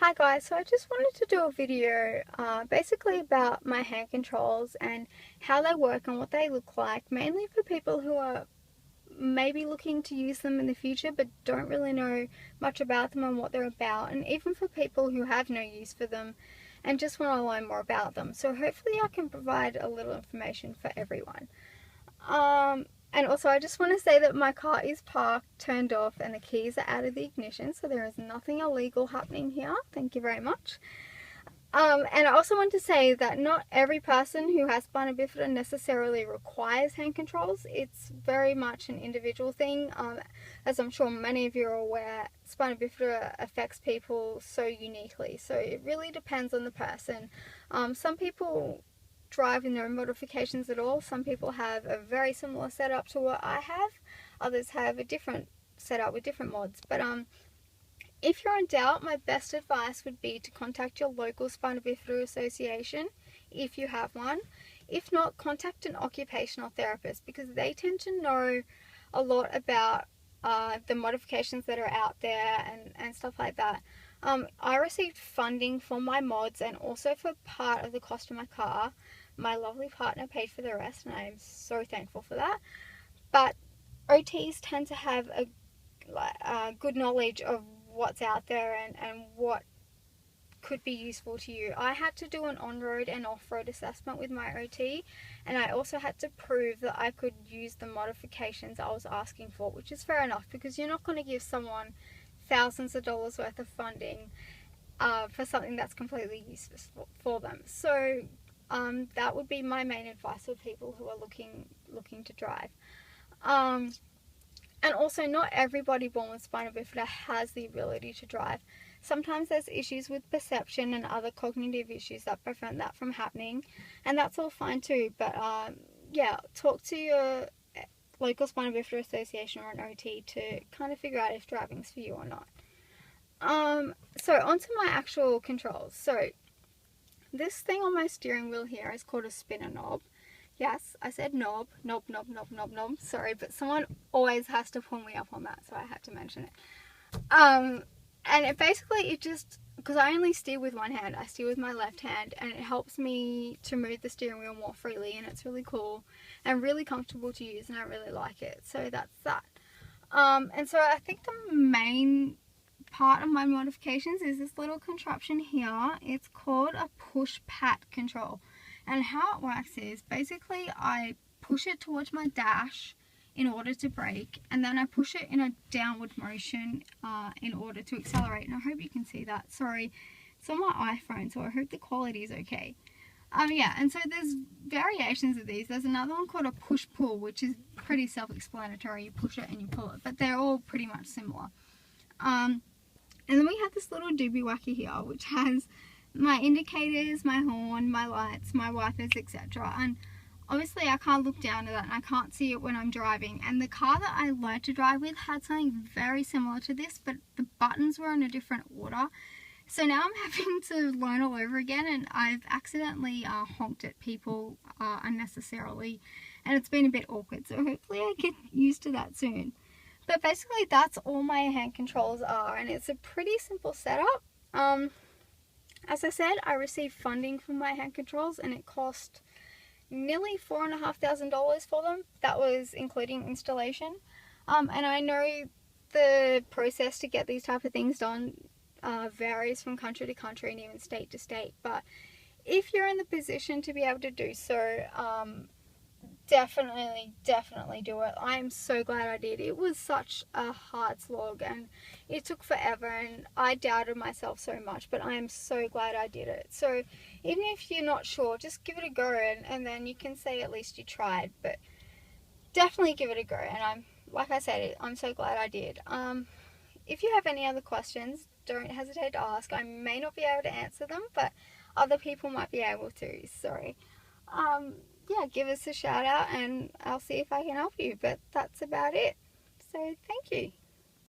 Hi guys, so I just wanted to do a video basically about my hand controls and how they work and what they look like, mainly for people who are maybe looking to use them in the future but don't really know much about them and what they're about, and even for people who have no use for them and just want to learn more about them. So hopefully I can provide a little information for everyone. And also I just want to say that my car is parked, turned off, and the keys are out of the ignition, so there is nothing illegal happening here. Thank you very much. And I also want to say that not every person who has spina bifida necessarily requires hand controls. It's very much an individual thing. As I'm sure many of you are aware, spina bifida affects people so uniquely. So it really depends on the person. Some people drive in no modifications at all. Some people have a very similar setup to what I have. Others have a different setup with different mods. But if you're in doubt, my best advice would be to contact your local spina bifida association if you have one. If not, contact an occupational therapist because they tend to know a lot about the modifications that are out there and stuff like that. I received funding for my mods and also for part of the cost of my car. My lovely partner paid for the rest, and I'm so thankful for that. But OTs tend to have a good knowledge of what's out there and what could be useful to you. I had to do an on-road and off-road assessment with my OT, and I also had to prove that I could use the modifications I was asking for, which is fair enough because you're not going to give someone thousands of dollars worth of funding for something that's completely useless for them. So that would be my main advice for people who are looking to drive. And also, not everybody born with spina bifida has the ability to drive. Sometimes there's issues with perception and other cognitive issues that prevent that from happening, and that's all fine too. But yeah, talk to your local spina bifida association or an OT to kind of figure out if driving's for you or not. So onto my actual controls. So this thing on my steering wheel here is called a spinner knob. Yes, I said knob. Sorry, but someone always has to pull me up on that, so I had to mention it. And it basically, because I only steer with one hand, I steer with my left hand, and it helps me to move the steering wheel more freely, and it's really cool and really comfortable to use, and I really like it. So that's that. And so I think the main part of my modifications is this little contraption here. It's called a push pat control. And how it works is basically I push it towards my dash in order to brake, and then I push it in a downward motion in order to accelerate. And I hope you can see that. Sorry, it's on my iPhone, so I hope the quality is okay. Yeah, and so there's variations of these. There's another one called a push-pull, which is pretty self-explanatory. You push it and you pull it, but they're all pretty much similar. And then we have this little doobie wacky here, which has my indicators, my horn, my lights, my wipers, etc. And obviously I can't look down to that and I can't see it when I'm driving. And the car that I learned to drive with had something very similar to this, but the buttons were in a different order. So now I'm having to learn all over again, and I've accidentally honked at people unnecessarily, and it's been a bit awkward. So hopefully I get used to that soon. But basically that's all my hand controls are, and it's a pretty simple setup. As I said, I received funding for my hand controls, and it cost nearly $4,500 for them. That was including installation. And I know the process to get these type of things done varies from country to country and even state to state. But if you're in the position to be able to do so, definitely do it. I'm so glad I did. It was such a hard slog and it took forever, and I doubted myself so much, but I am so glad I did it. So even if you're not sure, just give it a go, and then you can say at least you tried. But definitely give it a go, and like I said, I'm so glad I did. If you have any other questions, don't hesitate to ask. I may not be able to answer them, but other people might be able to. Sorry. Yeah, give us a shout out and I'll see if I can help you. But that's about it. So thank you.